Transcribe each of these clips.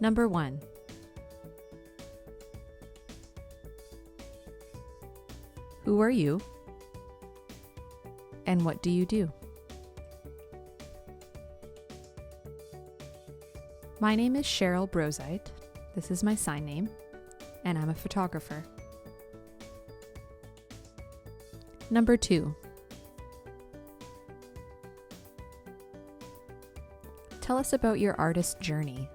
Number 1. Who are you? And what do you do? My name is Cheryle Broszeit. This is my sign name, and I'm a photographer. Number 2. Tell us about your artist journey.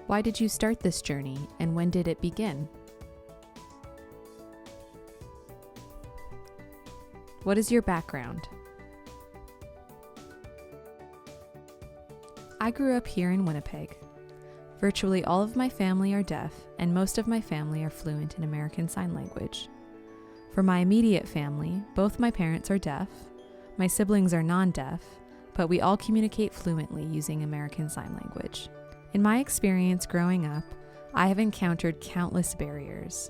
Why did you start this journey, and when did it begin? What is your background? I grew up here in Winnipeg. Virtually all of my family are deaf, and most of my family are fluent in American Sign Language. For my immediate family, both my parents are deaf, my siblings are non-deaf, but we all communicate fluently using American Sign Language. In my experience growing up, I have encountered countless barriers.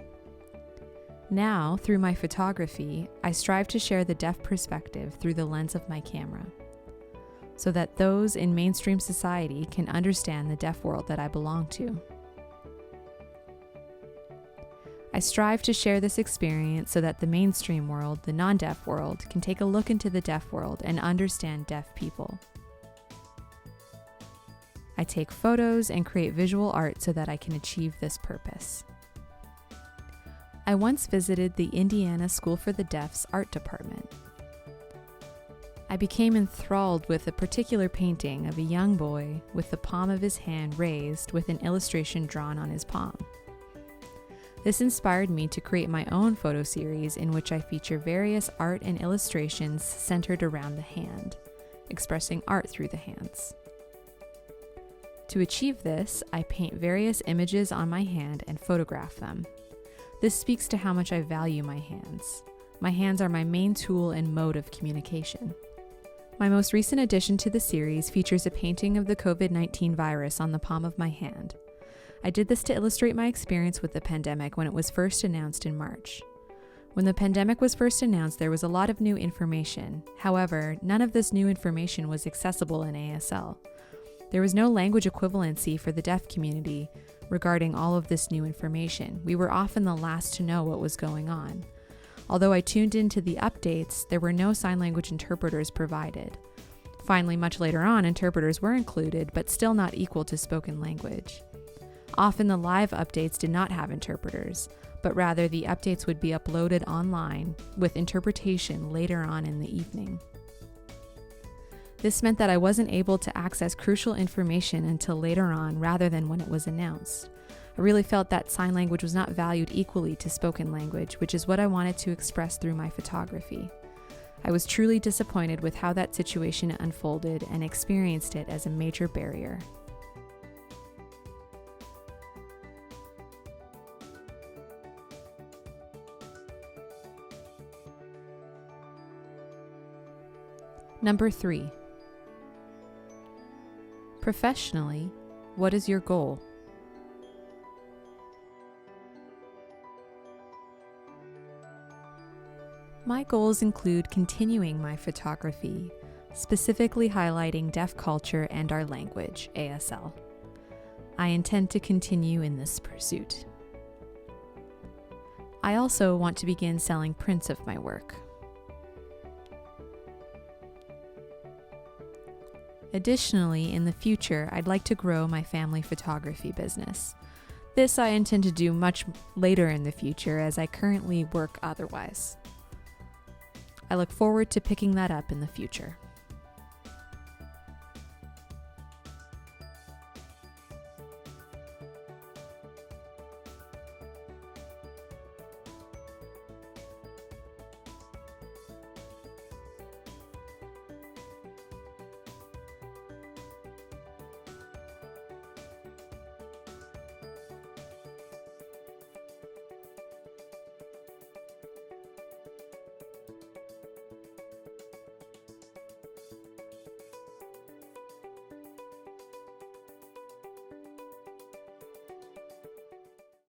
Now, through my photography, I strive to share the deaf perspective through the lens of my camera, so that those in mainstream society can understand the deaf world that I belong to. I strive to share this experience so that the mainstream world, the non-deaf world, can take a look into the deaf world and understand deaf people. I take photos and create visual art so that I can achieve this purpose. I once visited the Indiana School for the Deaf's art department. I became enthralled with a particular painting of a young boy with the palm of his hand raised with an illustration drawn on his palm. This inspired me to create my own photo series in which I feature various art and illustrations centered around the hand, expressing art through the hands. To achieve this, I paint various images on my hand and photograph them. This speaks to how much I value my hands. My hands are my main tool and mode of communication. My most recent addition to the series features a painting of the COVID-19 virus on the palm of my hand. I did this to illustrate my experience with the pandemic when it was first announced in March. When the pandemic was first announced, there was a lot of new information. However, none of this new information was accessible in ASL. There was no language equivalency for the deaf community regarding all of this new information. We were often the last to know what was going on. Although I tuned into the updates, there were no sign language interpreters provided. Finally, much later on, interpreters were included, but still not equal to spoken language. Often the live updates did not have interpreters, but rather the updates would be uploaded online with interpretation later on in the evening. This meant that I wasn't able to access crucial information until later on rather than when it was announced. I really felt that sign language was not valued equally to spoken language, which is what I wanted to express through my photography. I was truly disappointed with how that situation unfolded and experienced it as a major barrier. Number 3. Professionally, what is your goal? My goals include continuing my photography, specifically highlighting deaf culture and our language, ASL. I intend to continue in this pursuit. I also want to begin selling prints of my work. Additionally, in the future, I'd like to grow my family photography business. This I intend to do much later in the future as I currently work otherwise. I look forward to picking that up in the future.